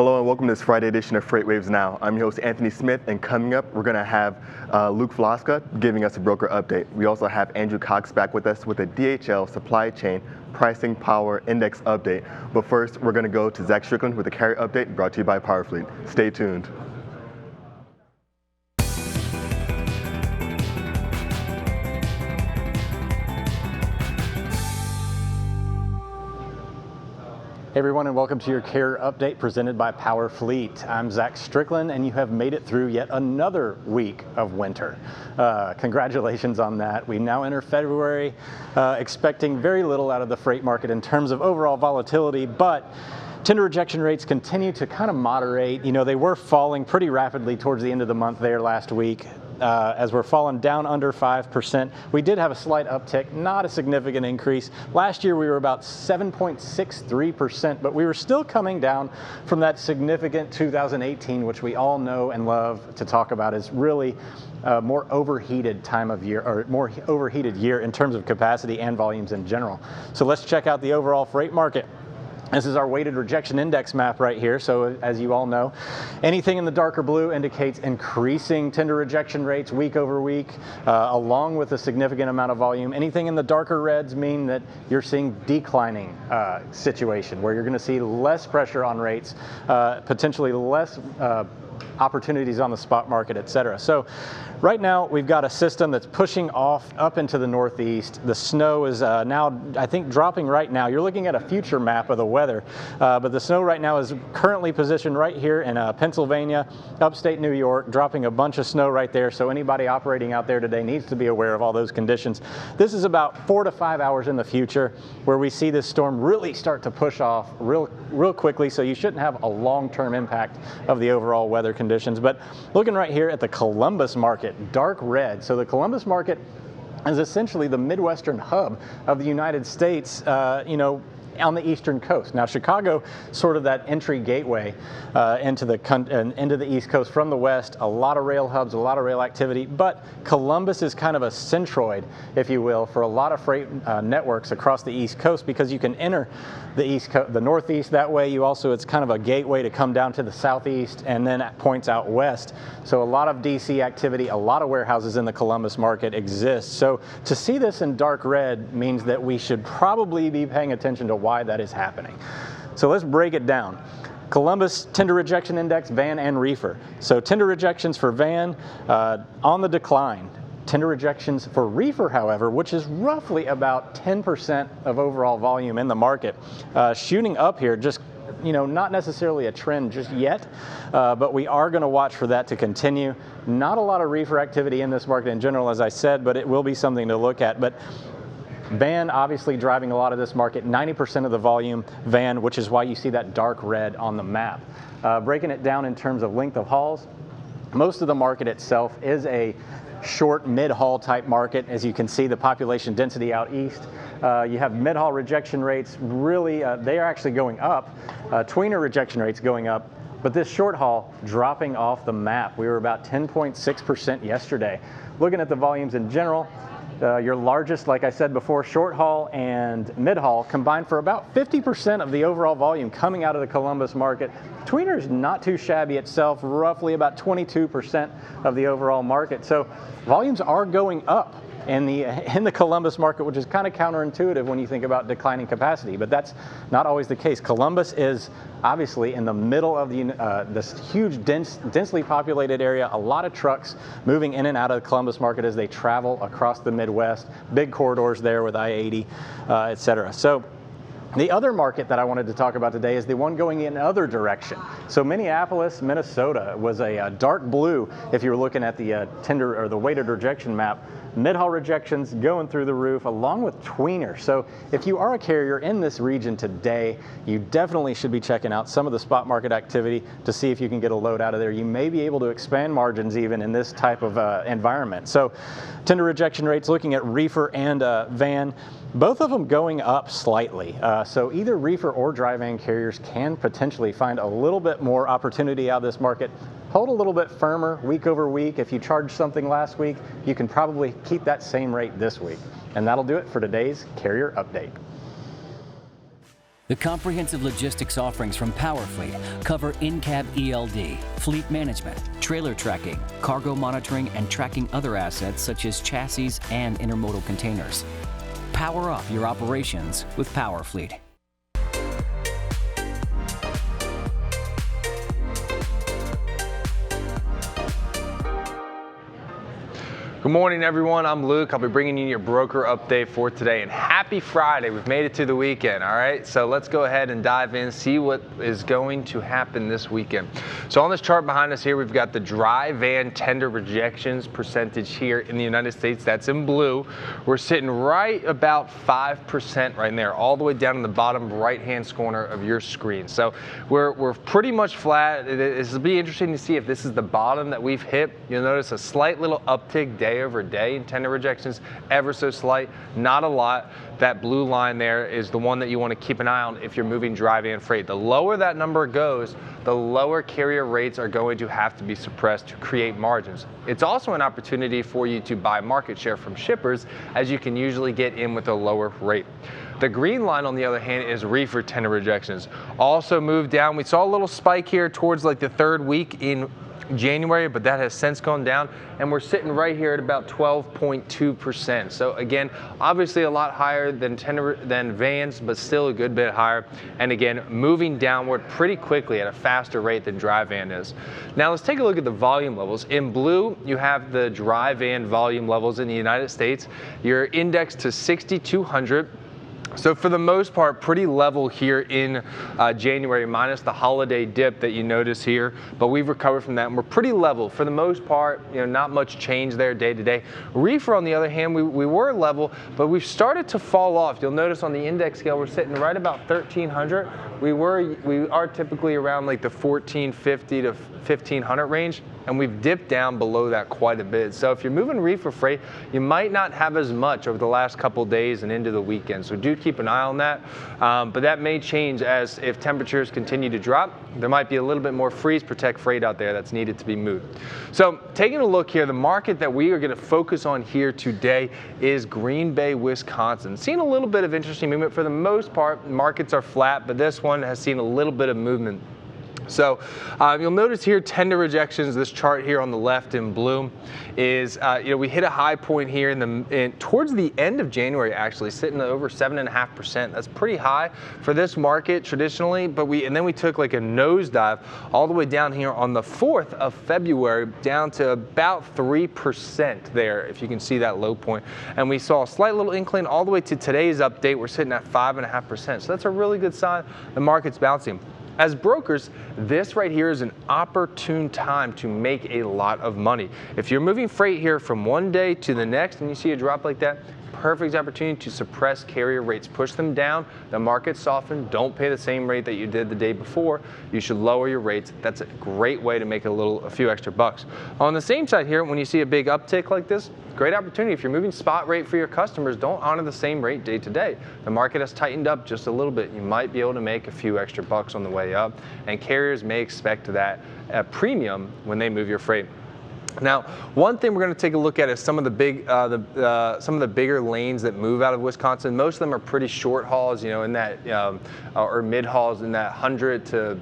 Hello and welcome to this Friday edition of FreightWaves Now. I'm your host Anthony Smith, and coming up we're going to have Luke Falasca giving us a broker update. We also have Andrew Cox back with us with a DHL supply chain pricing power index update. But first we're going to go to Zach Strickland with a carrier update brought to you by PowerFleet. Stay tuned. Hey everyone, and welcome to your carrier update presented by PowerFleet. I'm Zach Strickland, and you have made it through yet another week of winter. Congratulations on that. We now enter February, expecting very little out of the freight market in terms of overall volatility, but tender rejection rates continue to kind of moderate. You know, they were falling pretty rapidly towards the end of the month there last week. As we're falling down under 5%. We did have a slight uptick, not a significant increase. Last year we were about 7.63%, but we were still coming down from that significant 2018, which we all know and love to talk about as really a more overheated time of year, or more overheated year in terms of capacity and volumes in general. So let's check out the overall freight market. This is our weighted rejection index map right here. So as you all know, anything in the darker blue indicates increasing tender rejection rates week over week, along with a significant amount of volume. Anything in the darker reds mean that you're seeing declining situation, where you're going to see less pressure on rates, potentially less opportunities on the spot market, etc. So right now we've got a system that's pushing off up into the northeast. The snow is now, I think, dropping right now. You're looking at a future map of the weather, but the snow right now is currently positioned right here in Pennsylvania, upstate New York, dropping a bunch of snow right there. So anybody operating out there today needs to be aware of all those conditions. This is about 4 to 5 hours in the future where we see this storm really start to push off real quickly, so you shouldn't have a long-term impact of the overall weather conditions. But looking right here at the Columbus market, dark red. So the Columbus market is essentially the Midwestern hub of the United States, on the eastern coast. Now Chicago, sort of that entry gateway into the East Coast from the west, a lot of rail hubs, a lot of rail activity, but Columbus is kind of a centroid, if you will, for a lot of freight networks across the East Coast, because you can enter the northeast that way. It's kind of a gateway to come down to the southeast and then points out west. So a lot of DC activity, a lot of warehouses in the Columbus market exist. So to see this in dark red means that we should probably be paying attention to why that is happening. So let's break it down. Columbus tender rejection index, van and reefer. So tender rejections for van on the decline. Tender rejections for reefer, however, which is roughly about 10% of overall volume in the market, shooting up here, just not necessarily a trend just yet, but we are going to watch for that to continue. Not a lot of reefer activity in this market in general, as I said, but it will be something to look at. But van obviously driving a lot of this market, 90% of the volume van, which is why you see that dark red on the map. Breaking it down in terms of length of hauls, most of the market itself is a short mid-haul type market. As you can see, the population density out east. You have mid-haul rejection rates, really, they are actually going up. Tweener rejection rates going up, but this short haul dropping off the map. We were about 10.6% yesterday. Looking at the volumes in general, your largest, like I said before, short haul and mid haul combined for about 50% of the overall volume coming out of the Columbus market. Tweener is not too shabby itself, roughly about 22% of the overall market. So volumes are going up in the Columbus market, which is kind of counterintuitive when you think about declining capacity, but that's not always the case. Columbus is obviously in the middle of this huge, densely populated area, a lot of trucks moving in and out of the Columbus market as they travel across the Midwest, big corridors there with I-80, etc. So the other market that I wanted to talk about today is the one going in the other direction. So Minneapolis, Minnesota was a dark blue if you were looking at the tender or the weighted rejection map. Mid-haul rejections going through the roof, along with tweener. So if you are a carrier in this region today, you definitely should be checking out some of the spot market activity to see if you can get a load out of there. You may be able to expand margins even in this type of environment. So tender rejection rates, looking at reefer and van, both of them going up slightly. So either reefer or dry van carriers can potentially find a little bit more opportunity out of this market. Hold a little bit firmer week over week. If you charged something last week, you can probably keep that same rate this week. And that'll do it for today's Carrier Update. The comprehensive logistics offerings from PowerFleet cover in-cab ELD, fleet management, trailer tracking, cargo monitoring, and tracking other assets such as chassis and intermodal containers. Power up your operations with PowerFleet. Good morning, everyone. I'm Luke. I'll be bringing you your broker update for today. And happy Friday. We've made it to the weekend, all right? So let's go ahead and dive in, see what is going to happen this weekend. So on this chart behind us here, we've got the dry van tender rejections percentage here in the United States. That's in blue. We're sitting right about 5% right there, all the way down in the bottom right-hand corner of your screen. So we're pretty much flat. This will be interesting to see if this is the bottom that we've hit. You'll notice a slight little uptick day over day in tender rejections, ever so slight, not a lot. That blue line there is the one that you want to keep an eye on if you're moving dry van freight. The lower that number goes, the lower carrier rates are going to have to be suppressed to create margins. It's also an opportunity for you to buy market share from shippers, as you can usually get in with a lower rate. The green line, on the other hand, is reefer tender rejections. Also moved down. We saw a little spike here towards like the third week in January, but that has since gone down, and we're sitting right here at about 12.2%. So again, obviously a lot higher than vans, but still a good bit higher. And again, moving downward pretty quickly at a faster rate than dry van is. Now let's take a look at the volume levels. In blue, you have the dry van volume levels in the United States. You're indexed to 6,200. So for the most part, pretty level here in January, minus the holiday dip that you notice here, but we've recovered from that, and we're pretty level. For the most part, not much change there day to day. Reefer, on the other hand, we were level, but we've started to fall off. You'll notice on the index scale, we're sitting right about 1,300. We are typically around like the 1,450 to 1,500 range, and we've dipped down below that quite a bit. So if you're moving reefer freight, you might not have as much over the last couple days and into the weekend. So do keep an eye on that. But that may change as if temperatures continue to drop. There might be a little bit more freeze protect freight out there that's needed to be moved. So taking a look here, the market that we are going to focus on here today is Green Bay, Wisconsin. Seeing a little bit of interesting movement. For the most part, markets are flat, but this one has seen a little bit of movement. So you'll notice here tender rejections. This chart here on the left in blue is we hit a high point here towards the end of January, actually sitting at over 7.5%. That's pretty high for this market traditionally, but then we took like a nosedive all the way down here on the 4th of February down to about 3% there, if you can see that low point. And we saw a slight little incline all the way to today's update. We're sitting at 5.5%. So that's a really good sign the market's bouncing. As brokers, this right here is an opportune time to make a lot of money. If you're moving freight here from one day to the next and you see a drop like that, perfect opportunity to suppress carrier rates. Push them down, the market soften, don't pay the same rate that you did the day before. You should lower your rates. That's a great way to make a few extra bucks. On the same side here, when you see a big uptick like this, great opportunity. If you're moving spot rate for your customers, don't honor the same rate day to day. The market has tightened up just a little bit. You might be able to make a few extra bucks on the way up, and carriers may expect that premium when they move your freight. Now, one thing we're going to take a look at is some of the bigger lanes that move out of Wisconsin. Most of them are pretty short hauls, in that or mid hauls in that 100 to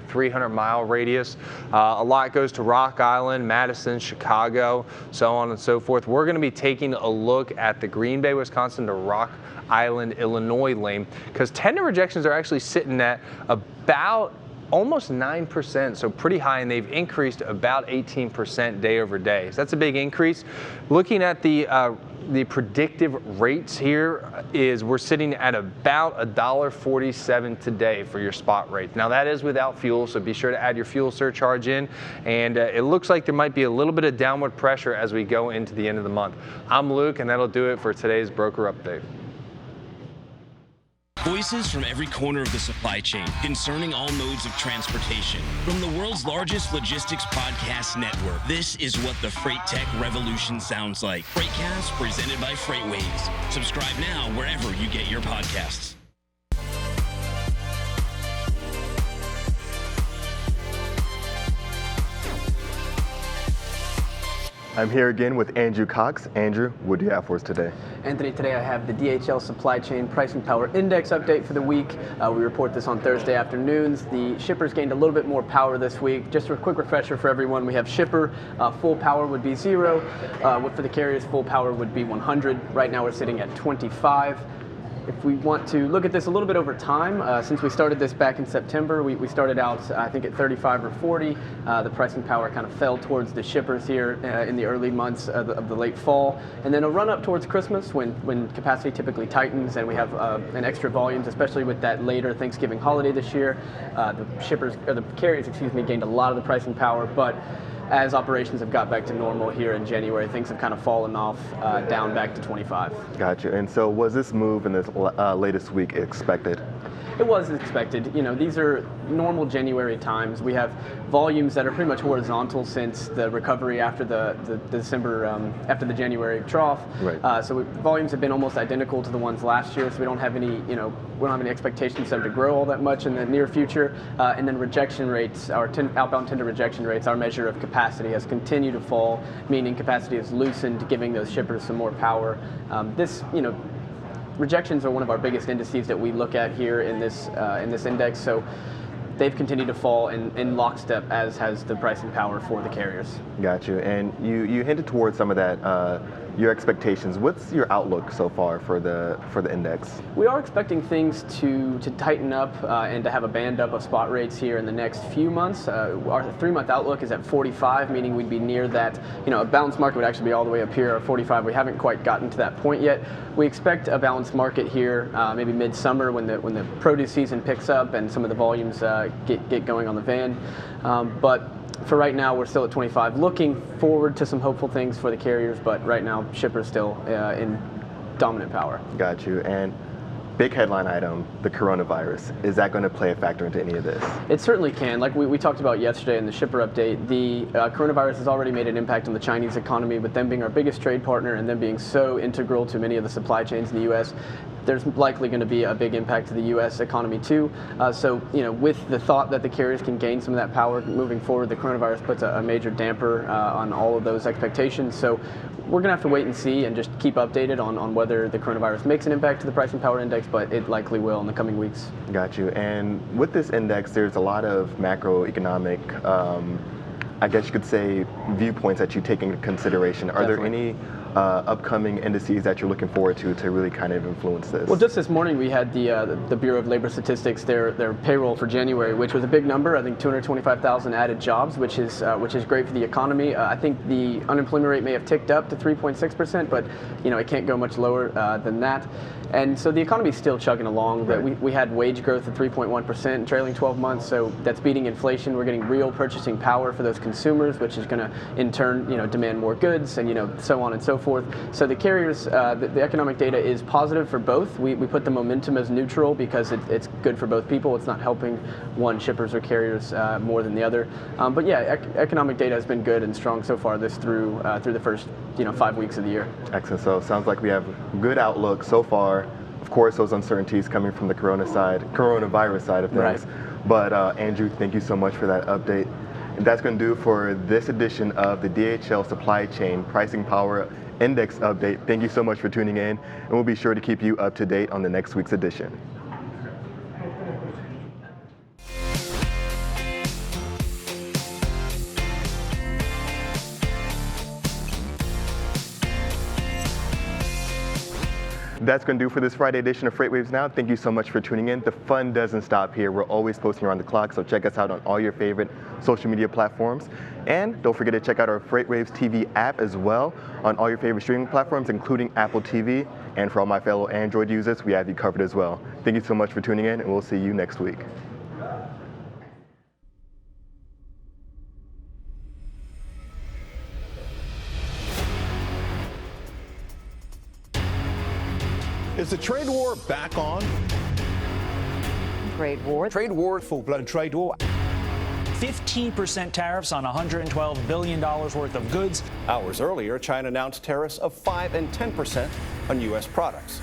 300 mile radius. A lot goes to Rock Island, Madison, Chicago, so on and so forth. We're going to be taking a look at the Green Bay, Wisconsin to Rock Island, Illinois lane, because tender rejections are actually sitting at about almost 9%, so pretty high, and they've increased about 18% day over day. So that's a big increase. Looking at the predictive rates here is we're sitting at about $1.47 today for your spot rate. Now that is without fuel, so be sure to add your fuel surcharge in, and it looks like there might be a little bit of downward pressure as we go into the end of the month. I'm Luke, and that'll do it for today's broker update. Voices from every corner of the supply chain concerning all modes of transportation. From the world's largest logistics podcast network, this is what the freight tech revolution sounds like. Freightcast presented by FreightWaves. Subscribe now wherever you get your podcasts. I'm here again with Andrew Cox. Andrew, what do you have for us today? Anthony, today I have the DHL Supply Chain Pricing Power Index update for the week. We report this on Thursday afternoons. The shippers gained a little bit more power this week. Just a quick refresher for everyone, we have shipper, full power would be 0. For the carriers, full power would be 100. Right now we're sitting at 25. If we want to look at this a little bit over time, since we started this back in September, we started out, I think, at 35 or 40. The pricing power kind of fell towards the shippers here in the early months of the late fall. And then a run up towards Christmas when capacity typically tightens and we have an extra volumes, especially with that later Thanksgiving holiday this year. The carriers, gained a lot of the pricing power, but as operations have got back to normal here in January, things have kind of fallen off down back to 25. Gotcha. And so was this move in this latest week expected? It was expected. You know, these are normal January times. We have volumes that are pretty much horizontal since the recovery after the December, after the January trough. Right. Volumes have been almost identical to the ones last year, so we don't have any, we don't have any expectations for them to grow all that much in the near future. And then rejection rates, our outbound tender rejection rates, our measure of capacity, has continued to fall, meaning capacity has loosened, giving those shippers some more power. Rejections are one of our biggest indices that we look at here in this index, so they've continued to fall in lockstep, as has the pricing power for the carriers. Got you. And you hinted towards some of that, your expectations. What's your outlook so far for the index? We are expecting things to tighten up and to have a band up of spot rates here in the next few months. Our 3-month outlook is at 45, meaning we'd be near that. A balanced market would actually be all the way up here at 45. We haven't quite gotten to that point yet. We expect a balanced market here maybe midsummer when the produce season picks up and some of the volumes get going on the van. But for right now, we're still at 25. Looking forward to some hopeful things for the carriers, but right now, shippers still in dominant power. Got you. And big headline item, the coronavirus. Is that going to play a factor into any of this? It certainly can. Like we talked about yesterday in the shipper update, the coronavirus has already made an impact on the Chinese economy, with them being our biggest trade partner and them being so integral to many of the supply chains in the U.S. There's likely going to be a big impact to the U.S. economy too. With the thought that the carriers can gain some of that power moving forward, the coronavirus puts a major damper on all of those expectations. So we're going to have to wait and see and just keep updated on whether the coronavirus makes an impact to the pricing power index, but it likely will in the coming weeks. Got you. And with this index, there's a lot of macroeconomic, I guess you could say, viewpoints that you take into consideration. Are there any upcoming indices that you're looking forward to really kind of influence this? Well, just this morning we had the Bureau of Labor Statistics, their payroll for January, which was a big number. I think 225,000 added jobs, which is great for the economy. I think the unemployment rate may have ticked up to 3.6%, but it can't go much lower than that. And so the economy is still chugging along. Right. We had wage growth of 3.1% in trailing 12 months, so that's beating inflation. We're getting real purchasing power for those consumers, which is going to in turn demand more goods and so on and so forth. So the carriers, the economic data is positive for both. We put the momentum as neutral because it's good for both people. It's not helping one shippers or carriers more than the other. But yeah, economic data has been good and strong so far through the first 5 weeks of the year. Excellent. So it sounds like we have good outlook so far. Of course, those uncertainties coming from the coronavirus side of things. Right. But Andrew, thank you so much for that update. And that's going to do for this edition of the DHL Supply Chain Pricing Power Index Update. Thank you so much for tuning in, and we'll be sure to keep you up to date on the next week's edition. That's going to do for this Friday edition of FreightWaves Now. Thank you so much for tuning in. The fun doesn't stop here. We're always posting around the clock, so check us out on all your favorite social media platforms. And don't forget to check out our FreightWaves TV app as well on all your favorite streaming platforms, including Apple TV. And for all my fellow Android users, we have you covered as well. Thank you so much for tuning in, and we'll see you next week. Is the trade war back on? Trade war. Trade war, full-blown trade war. 15% tariffs on $112 billion worth of goods. Hours earlier, China announced tariffs of 5% and 10% on U.S. products.